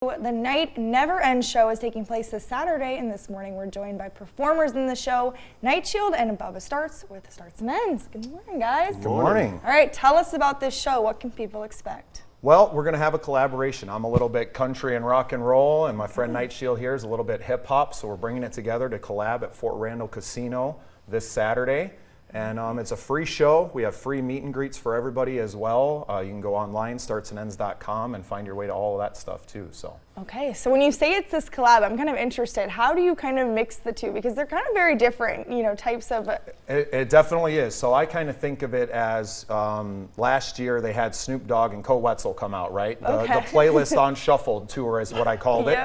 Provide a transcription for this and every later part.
The Night Never Ends show is taking place this Saturday, and this morning we're joined by performers in the show, Night Shield and Bubba Starts with Starts and Ends. Good morning, guys. Good morning. All right, tell us about this show. What can people expect? Well, we're going to have a collaboration. I'm a little bit country and rock and roll, and my friend Night Shield here is a little bit hip hop, so we're bringing it together to collab at Fort Randall Casino this Saturday. And it's a free show. We have free meet and greets for everybody as well. You can go online, startsandends.com, and find your way to all of that stuff too. Okay, so when you say it's this collab, I'm kind of interested. How do you kind of mix the two? Because they're kind of very different, types of. It definitely is. So I kind of think of it as last year they had Snoop Dogg and Co Wetzel come out, right? The playlist on shuffle tour is what I called it.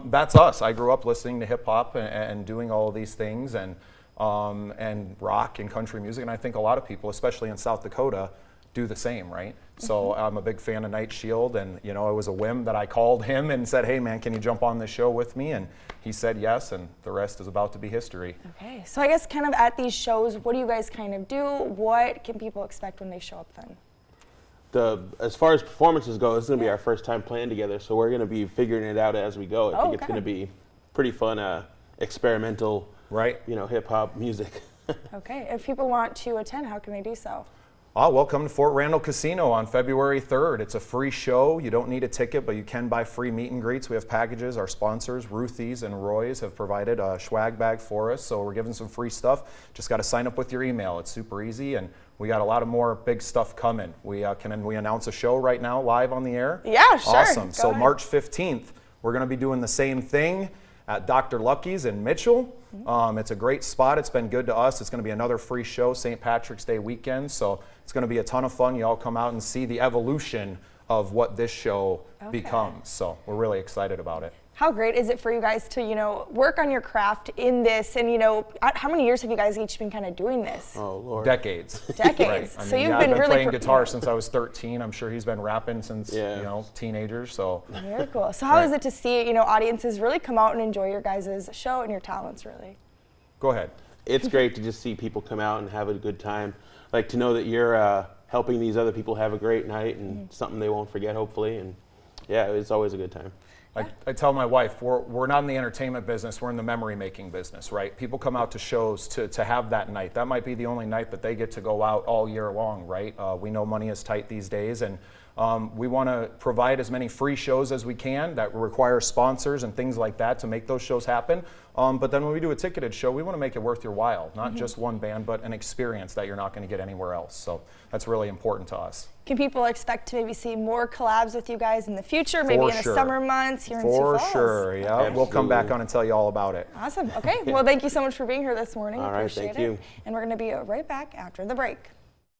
That's us. I grew up listening to hip hop and doing all of these things and rock and country music, and I think a lot of people, especially in South Dakota, do the same, right? So I'm a big fan of Night Shield, and it was a whim that I called him and said, hey man, can you jump on this show with me? And he said yes, and the rest is about to be history. Okay, so I guess kind of at these shows, what do you guys kind of do? What can people expect when they show up then? As far as performances go, this is going to be our first time playing together, so we're going to be figuring it out as we go. I think it's going to be pretty fun, experimental, right? Hip hop music. Okay, if people want to attend, how can they do so? Welcome to Fort Randall Casino on February 3rd. It's a free show. You don't need a ticket, but you can buy free meet and greets. We have packages. Our sponsors, Ruthie's and Roy's, have provided a swag bag for us, so we're giving some free stuff. Just got to sign up with your email. It's super easy, and we got a lot of more big stuff coming. We announce a show right now live on the air? Yeah, sure. Awesome. So March 15th, we're going to be doing the same thing at Dr. Lucky's in Mitchell. It's a great spot. It's been good to us. It's going to be another free show, St. Patrick's Day weekend. So it's going to be a ton of fun. You all come out and see the evolution of what this show becomes. So we're really excited about it. How great is it for you guys to, work on your craft in this? And, how many years have you guys each been kind of doing this? Oh, Lord. Decades. Decades. Right. So you've I've been really playing guitar since I was 13. I'm sure he's been rapping since, teenagers. So very cool. So how is it to see, audiences really come out and enjoy your guys' show and your talents, really? Go ahead. It's great to just see people come out and have a good time. Like to know that you're helping these other people have a great night and something they won't forget, hopefully. And yeah, it's always a good time. I tell my wife, we're not in the entertainment business, we're in the memory making business, right? People come out to shows to have that night. That might be the only night that they get to go out all year long, right? We know money is tight these days, and we want to provide as many free shows as we can that require sponsors and things like that to make those shows happen. But then when we do a ticketed show, we want to make it worth your while, not just one band, but an experience that you're not going to get anywhere else. So that's really important to us. Can people expect to maybe see more collabs with you guys in the future, maybe in the summer months here in Sioux Falls? For sure, yeah. Absolutely. We'll come back on and tell you all about it. Awesome. Okay, well, thank you so much for being here this morning. All right, thank you. And we're going to be right back after the break.